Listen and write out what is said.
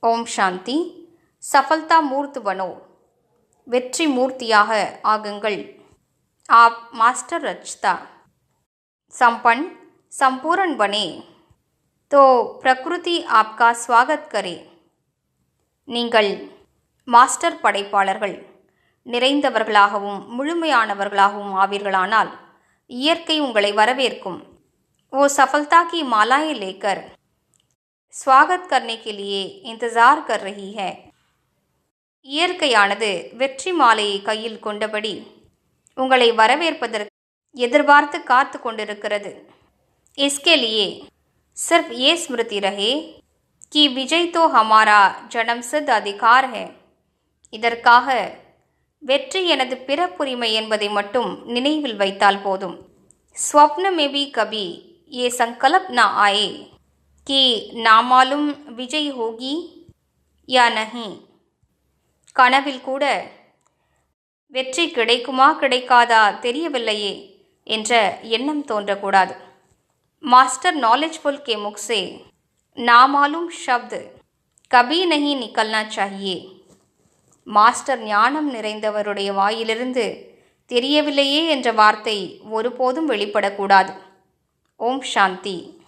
ஓம் சாந்தி. சஃபல்தா மூர்த் பனோ, வெற்றி மூர்த்தியாக ஆகுங்கள். आप मास्टर रचता संपन्न संपूर्ण बने तो प्रकृति आपका स्वागत करे. நீங்கள் மாஸ்டர் படைப்பாளர்கள் நிறைந்தவர்களாகவும் முழுமையானவர்களாகவும் ஆவீர்களானால் இயற்கை உங்களை வரவேற்கும். वो सफलता की मालाएं लेकर स्वागत करने के लिए इंतजार कर रही है. இயற்கையானது வெற்றி மாலையை கையில் கொண்டபடி உங்களை வரவேற்பதற்கு எதிர்பார்த்து காத்து கொண்டிருக்கிறது. इसके लिए सिर्फ ये स्मृति रहे कि विजय तो हमारा जन्मसिद्ध अधिकार है. இதற்காக வெற்றி எனது பிறப்புரிமை என்பதை மட்டும் நினைவில் வைத்தால் போதும். स्वप्न में भी कभी ये संकल्प न आए कि नामालूम विजय होगी या नहीं. கனவில் கூட வெற்றி கிடைக்குமா கிடைக்காதா தெரியவில்லையே என்ற எண்ணம் தோன்றக்கூடாது. மாஸ்டர் நாலேஜ்ஃபுல் के मुख से नामालूम शब्द कभी नहीं निकलना चाहिए. மாஸ்டர் ஞானம் நிறைந்தவருடைய வாயிலிருந்து தெரியவில்லையே என்ற வார்த்தை ஒருபோதும் வெளிப்படக்கூடாது. ஓம் சாந்தி.